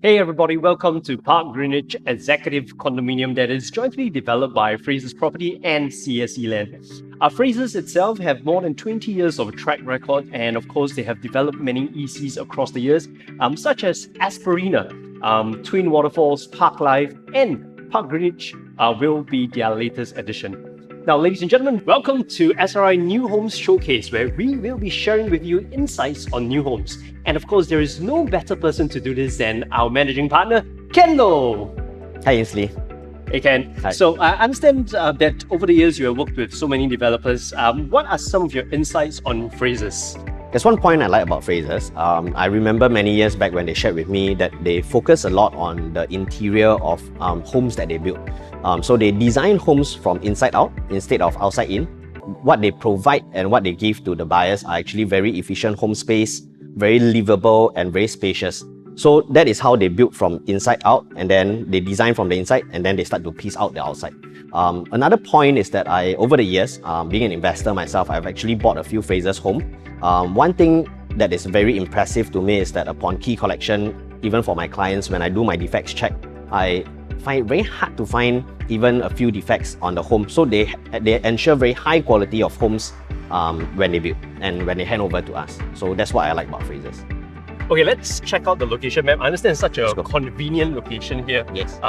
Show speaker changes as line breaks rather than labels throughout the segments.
Hey everybody, welcome to Parc Greenwich Executive Condominium that is jointly developed by Frasers Property and CSE Land. Frasers itself have more than 20 years of track record, and of course they have developed many ECs across the years, such as 𝓟𝓪𝓻𝓬, Twin Waterfalls, Park Life, and Parc Greenwich will be their latest addition. Now, ladies and gentlemen, welcome to SRI New Homes Showcase, where we will be sharing with you insights on new homes. And of course, there is no better person to do this than our managing partner, Ken Low.
Hi, Ainsley.
Hey, Ken.
Hi.
So I understand that over the years you have worked with so many developers. What are some of your insights on Frasers?
There's one point I like about Frasers. I remember many years back when they shared with me that they focus a lot on the interior of homes that they build. So they design homes from inside out instead of outside in. What they provide and what they give to the buyers are actually very efficient home space, very livable and very spacious. So that is how they build from inside out, and then they design from the inside, and then they start to piece out the outside. Another point is that over the years, being an investor myself, I've actually bought a few Frasers home. One thing that is very impressive to me is that upon key collection, even for my clients, when I do my defects check, I find it very hard to find even a few defects on the home. So they ensure very high quality of homes when they build and when they hand over to us. So that's what I like about Frasers.
Okay, let's check out the location map. I understand it's such a convenient location here.
Yes.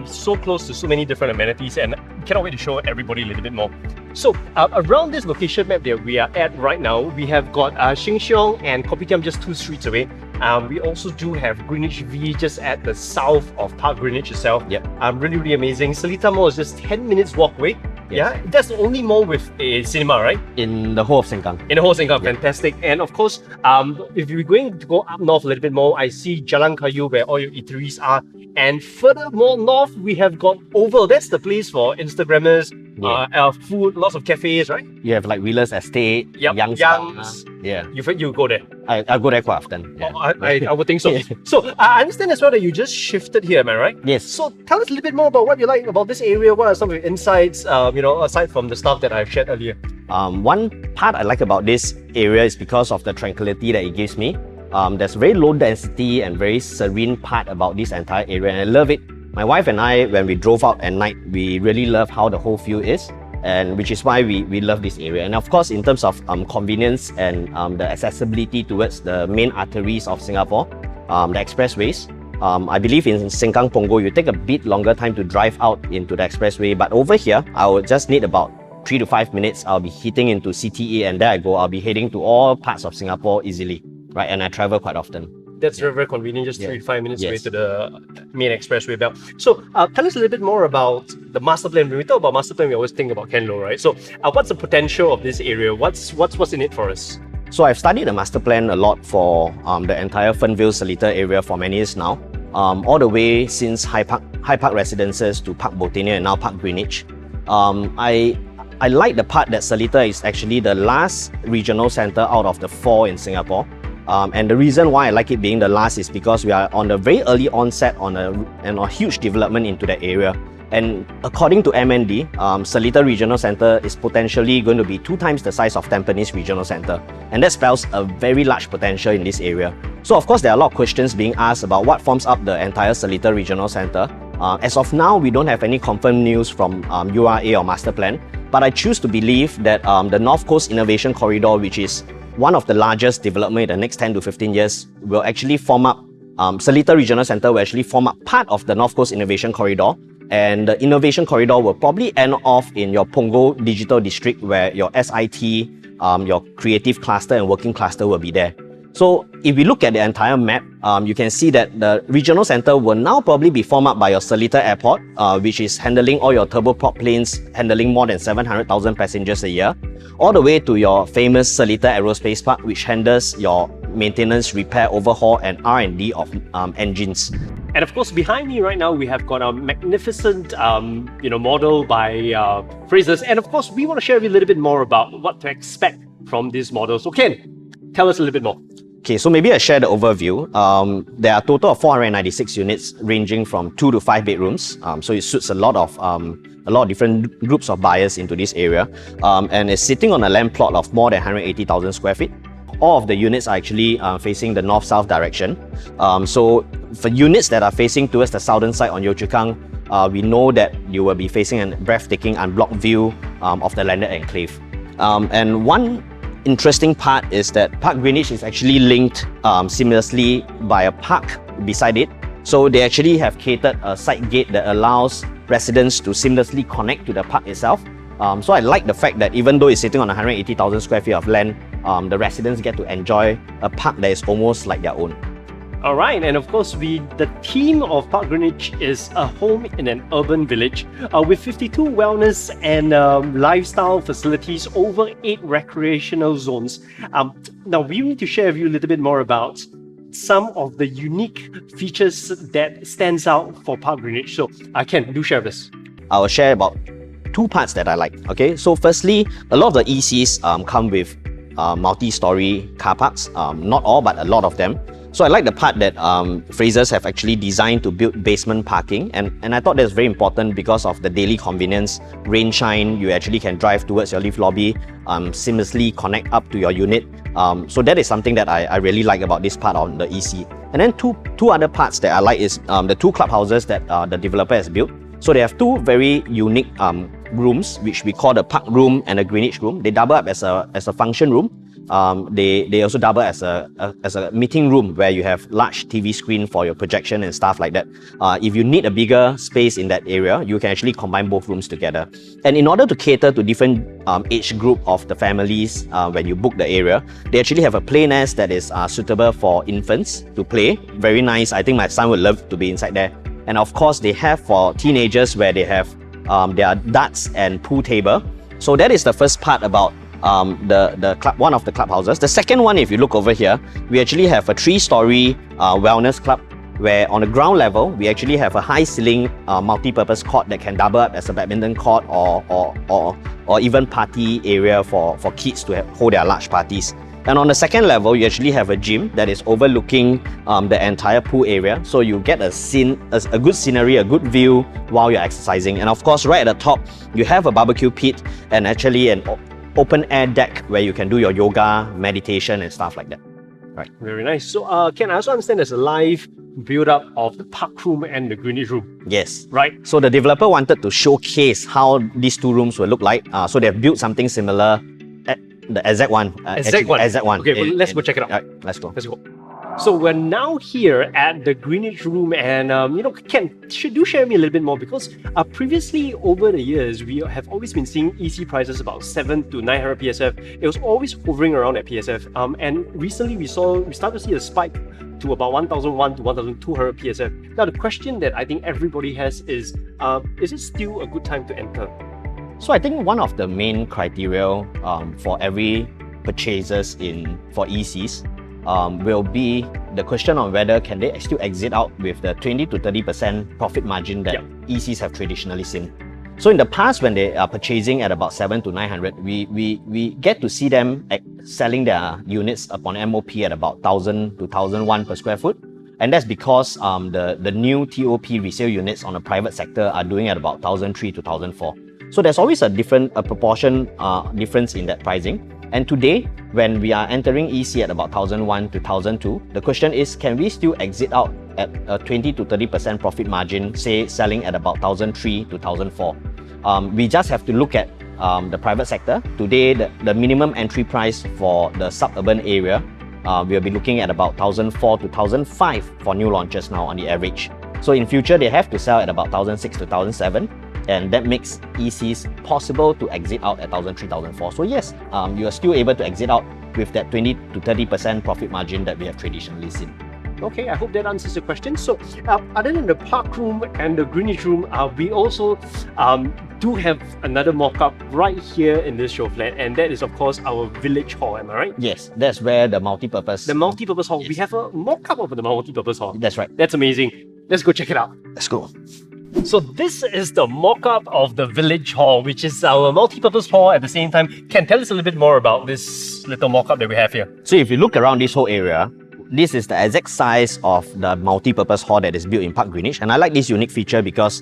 So close to so many different amenities, and cannot wait to show everybody a little bit more. So around this location map that we are at right now, we have got Sheng Siong and Kopitiam just 2 streets away. We also do have Greenwich V just at the south of Parc Greenwich itself.
Yep.
Really amazing. Seletar Mall is just 10 minutes walk away.
Yes.
Yeah, that's the only mall with a cinema, right?
In the whole of Sengkang.
In the whole Sengkang, fantastic. And of course, if you're going to go up north a little bit more, I see Jalan Kayu where all your eateries are. And further more north, we have got Oval. That's the place for Instagrammers, food, lots of cafes, right?
You have like Wheeler's Estate,
Yep,
Young's.
Yeah. You go there?
I go there quite often. Yeah.
Oh, I would think so. So I understand as well that you just shifted here, am I right?
Yes.
So tell us a little bit more about what you like about this area. What are some of your insights, aside from the stuff that I've shared earlier?
One part I like about this area is because of the tranquility that it gives me. There's very low density and very serene part about this entire area, and I love it. My wife and I, when we drove out at night, we really love how the whole view is, and which is why we love this area. And of course, in terms of convenience and the accessibility towards the main arteries of Singapore, the expressways, I believe in Sengkang Punggol, you take a bit longer time to drive out into the expressway, but over here, I would just need about 3 to 5 minutes. I'll be hitting into CTE, and there I go. I'll be heading to all parts of Singapore easily, right? And I travel quite often.
That's very convenient, just 3 to 5 minutes away
Yes.
to the main expressway belt. So tell us a little bit more about the master plan. When we talk about master plan, we always think about Ken Low, right? So what's the potential of this area? What's in it for us?
So I've studied the master plan a lot for the entire Fernvale Seletar area for many years now, all the way since High Park Residences to Parc Botania and now Parc Greenwich. I like the part that Seletar is actually the last regional centre out of the 4 in Singapore. And the reason why I like it being the last is because we are on the very early onset on a huge development into that area. And according to MND, Seletar Regional Centre is potentially going to be 2 times the size of Tampines Regional Centre. And that spells a very large potential in this area. So of course, there are a lot of questions being asked about what forms up the entire Seletar Regional Centre. As of now, we don't have any confirmed news from URA or Master Plan, but I choose to believe that the North Coast Innovation Corridor, which is one of the largest development in the next 10 to 15 years, will actually form up, Seletar Regional Centre will actually form up part of the North Coast Innovation Corridor, and the Innovation Corridor will probably end off in your Punggol Digital District, where your SIT, your creative cluster and working cluster will be there. So if we look at the entire map, you can see that the regional centre will now probably be formed up by your Seletar Airport, which is handling all your turboprop planes, handling more than 700,000 passengers a year, all the way to your famous Seletar Aerospace Park, which handles your maintenance, repair, overhaul and R&D of engines.
And of course, behind me right now, we have got a magnificent model by Frasers. And of course, we want to share with you a little bit more about what to expect from this model. So Ken, tell us a little bit more.
Okay, so maybe I share the overview. There are a total of 496 units ranging from 2 to 5 bedrooms. So it suits a lot of different groups of buyers into this area. And it's sitting on a land plot of more than 180,000 square feet. all of the units are actually facing the north-south direction. So for units that are facing towards the southern side on 𝓟𝓪𝓻𝓮, we know that you will be facing a breathtaking unblocked view of the landed enclave. And one interesting part is that Parc Greenwich is actually linked seamlessly by a park beside it. So they actually have catered a side gate that allows residents to seamlessly connect to the park itself. So I like the fact that even though it's sitting on 180,000 square feet of land, the residents get to enjoy a park that is almost like their own.
Alright, and of course the theme of Parc Greenwich is a home in an urban village with 52 wellness and lifestyle facilities over 8 recreational zones. Now we need to share with you a little bit more about some of the unique features that stands out for Parc Greenwich. So Ken, do share this.
I will share about 2 parts that I like. Okay, so firstly, a lot of the ECs come with multi-story car parks. Not all, but a lot of them. So I like the part that Frasers have actually designed to build basement parking, and I thought that's very important because of the daily convenience. Rain, shine, you actually can drive towards your lift lobby, seamlessly connect up to your unit. So that is something that I really like about this part on the EC. And then two other parts that I like is the 2 clubhouses that the developer has built. So they have 2 very unique rooms, which we call the Parc Room and the Greenwich Room. They double up as a function room. They also double as a meeting room where you have large TV screen for your projection and stuff like that. If you need a bigger space in that area, you can actually combine both rooms together. And in order to cater to different age group of the families when you book the area, they actually have a play nest that is suitable for infants to play. Very nice. I think my son would love to be inside there. And of course, they have for teenagers where they have their darts and pool table. So that is the first part about one of the clubhouses. The second one, if you look over here, we actually have a 3-story wellness club where on the ground level, we actually have a high ceiling multi-purpose court that can double up as a badminton court or even party area for kids to hold their large parties. And on the second level, you actually have a gym that is overlooking the entire pool area. So you get a good scenery, a good view while you're exercising. And of course, right at the top, you have a barbecue pit and actually an open air deck where you can do your yoga, meditation and stuff like that. Right.
Very nice. So Ken, I also understand there's a live build-up of the Parc Room and the Greenwich Room.
Yes.
Right.
So the developer wanted to showcase how these 2 rooms will look like. So they've built something similar at the exact one. Exact one.
Okay, let's go check it out.
Right, let's go.
Let's go. So we're now here at the Greenwich Room, and Ken, do share me a little bit more, because previously over the years we have always been seeing EC prices about 700 to 900 PSF. It was always hovering around at PSF, and recently we started to see a spike to about 1,001 to 1,200 PSF. Now the question that I think everybody has is it still a good time to enter?
So I think one of the main criteria for every purchases for ECs will be the question on whether can they still exit out with the 20 to 30% profit margin that ECs have traditionally seen. So in the past, when they are purchasing at about 700 to 900, we get to see them selling their units upon MOP at about 1,000 to 1,001 per square foot. And that's because the new TOP resale units on the private sector are doing at about 1,003 to 1,004. So there's always a proportion difference in that pricing. And today, when we are entering EC at about 1,001 to 1,002, the question is, can we still exit out at a 20 to 30% profit margin, say selling at about 1,003 to 1,004? We just have to look at the private sector. Today, the minimum entry price for the suburban area, we'll be looking at about 1,004 to 1,005 for new launches now on the average. So in future, they have to sell at about 1,006 to 1,007. And that makes ECs possible to exit out at 1,003, 1,004. So yes, you are still able to exit out with that 20 to 30% profit margin that we have traditionally seen.
Okay, I hope that answers the question. So other than the Parc Room and the Greenwich Room, we also do have another mock-up right here in this show flat, and that is of course our Village Hall, am I right?
Yes, that's where the multi-purpose...
The multi-purpose hall.
Yes.
We have a mock-up of the multi-purpose hall.
That's right.
That's amazing. Let's go check it out.
Let's go.
So this is the mock-up of the Village Hall, which is our multi-purpose hall at the same time. Can tell us a little bit more about this little mock-up that we have here?
So if you look around this whole area, this is the exact size of the multi-purpose hall that is built in Parc Greenwich. And I like this unique feature because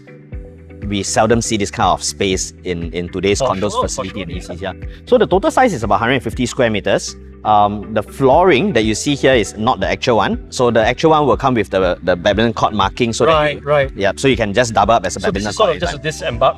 we seldom see this kind of space in today's condos facility and ECs. Yeah. So the total size is about 150 square meters. The flooring that you see here is not the actual one. So the actual one will come with the badminton court marking. So
right.
Yeah, so you can just double up as a
So
badminton
this is sort
court.
of just to disembark,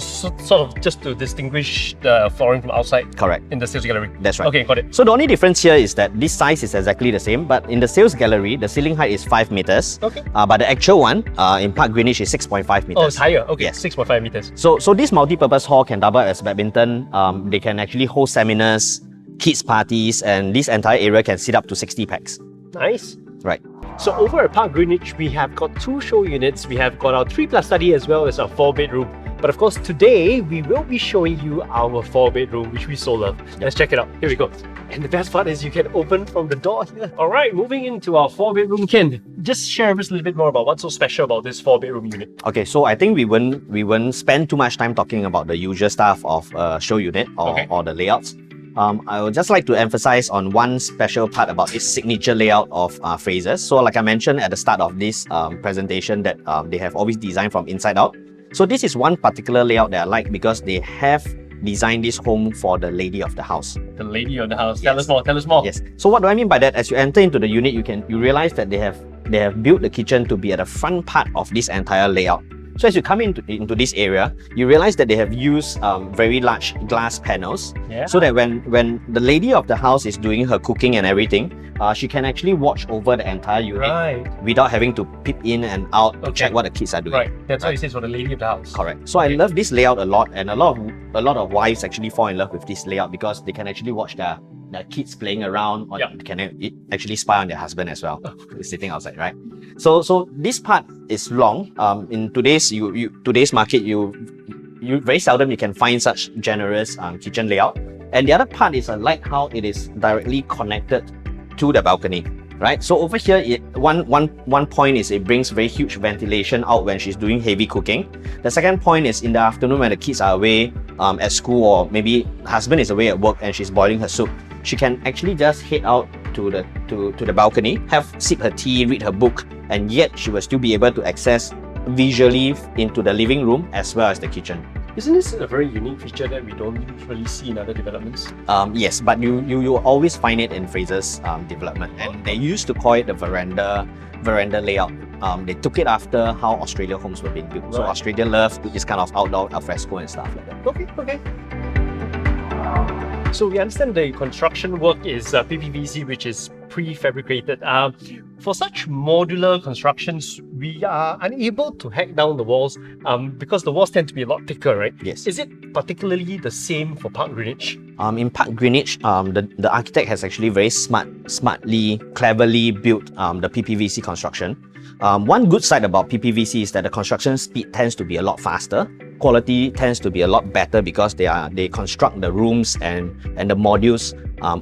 sort of just to distinguish the flooring from outside.
Correct.
In the sales gallery.
That's right.
Okay, got it.
So the only difference here is that this size is exactly the same, but in the sales gallery, the ceiling height is 5 meters.
Okay.
But the actual one in Parc Greenwich is 6.5 meters.
Oh, it's higher. Okay,
Yes.
6.5 meters.
So this multi-purpose hall can double as badminton. They can actually hold seminars, kids parties, and this entire area can sit up to 60 packs.
Nice.
Right.
So over at Parc Greenwich, we have got 2 show units. We have got our 3+ study as well as our 4-bedroom. But of course, today we will be showing you our 4-bedroom, which we so love. Let's check it out. Here we go. And the best part is you can open from the door here. All right, moving into our 4-bedroom, Ken, just share with us a little bit more about what's so special about this 4-bedroom unit.
Okay, so I think we won't spend too much time talking about the usual stuff of a show unit or the layouts. I would just like to emphasize on one special part about this signature layout of Frasers. So like I mentioned at the start of this presentation that they have always designed from inside out. So this is one particular layout that I like because they have designed this home for the lady of the house.
The lady of the house.
Yes.
Tell us more.
Yes. So what do I mean by that? As you enter into the unit, you realize that they have built the kitchen to be at the front part of this entire layout. So as you come into this area, you realize that they have used very large glass panels, so that when the lady of the house is doing her cooking and everything, she can actually watch over the entire unit without having to peep in and out to check what the kids are doing.
Right. That's what it says for the lady of the house.
Correct. So I love this layout a lot, and a lot of wives actually fall in love with this layout because they can actually watch their kids playing around, or can actually spy on their husband as well, who's sitting outside, right? So this part is long. In today's market, you very seldom you can find such generous kitchen layout. And the other part is I like how it is directly connected to the balcony, right? So over here, one point is it brings very huge ventilation out when she's doing heavy cooking. The second point is in the afternoon when the kids are away at school, or maybe husband is away at work and she's boiling her soup, she can actually just head out to the balcony, sip her tea, read her book, and yet she will still be able to access visually into the living room as well as the kitchen.
Isn't this a very unique feature that we don't usually see in other developments?
Yes, but you always find it in Frasers' development, and they used to call it the veranda layout. They took it after how Australia homes were being built. Right. So Australia loved this kind of outdoor alfresco and stuff like that.
Okay. So we understand the construction work is PPVC, which is prefabricated. For such modular constructions, we are unable to hack down the walls because the walls tend to be a lot thicker, right?
Yes.
Is it particularly the same for Parc Greenwich?
In Parc Greenwich, the architect has actually very smartly, cleverly built the PPVC construction. One good side about PPVC is that the construction speed tends to be a lot faster. Quality tends to be a lot better because they construct the rooms and the modules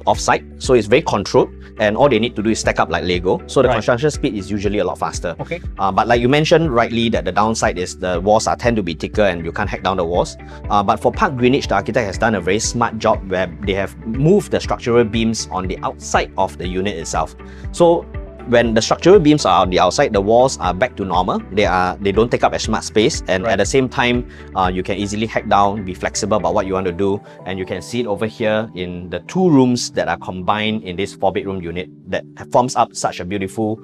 off-site. So it's very controlled, and all they need to do is stack up like Lego. So the construction speed is usually a lot faster.
Okay.
But like you mentioned rightly, that the downside is the walls tend to be thicker and you can't hack down the walls. But for Parc Greenwich, the architect has done a very smart job where they have moved the structural beams on the outside of the unit itself. So when the structural beams are on the outside, the walls are back to normal. They don't take up as much space, and at the same time, you can easily hack down, be flexible about what you want to do, and you can see it over here in the 2 rooms that are combined in this 4-bedroom unit that forms up such a beautiful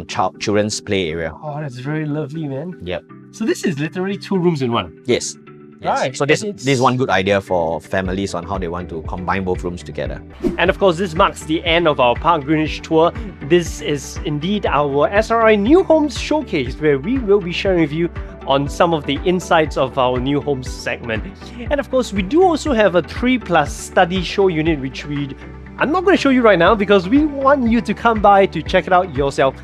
children's play area.
Oh, that's very lovely, man.
Yep.
So this is literally 2 rooms in one.
Yes.
Right.
So this is one good idea for families on how they want to combine both rooms together.
And of course, this marks the end of our Parc Greenwich tour. This is indeed our SRI New Homes Showcase, where we will be sharing with you on some of the insights of our new homes segment. And of course, we do also have a 3+ study show unit, which I'm not going to show you right now because we want you to come by to check it out yourself.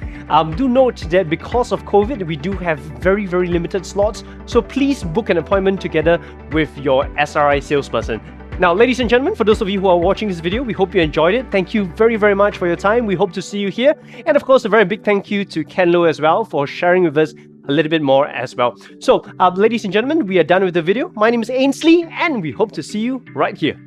Do note that because of COVID, we do have very, very limited slots. So please book an appointment together with your SRI salesperson. Now, ladies and gentlemen, for those of you who are watching this video, we hope you enjoyed it. Thank you very, very much for your time. We hope to see you here. And of course, a very big thank you to Ken Low as well for sharing with us a little bit more as well. So, ladies and gentlemen, we are done with the video. My name is Ainsley, and we hope to see you right here.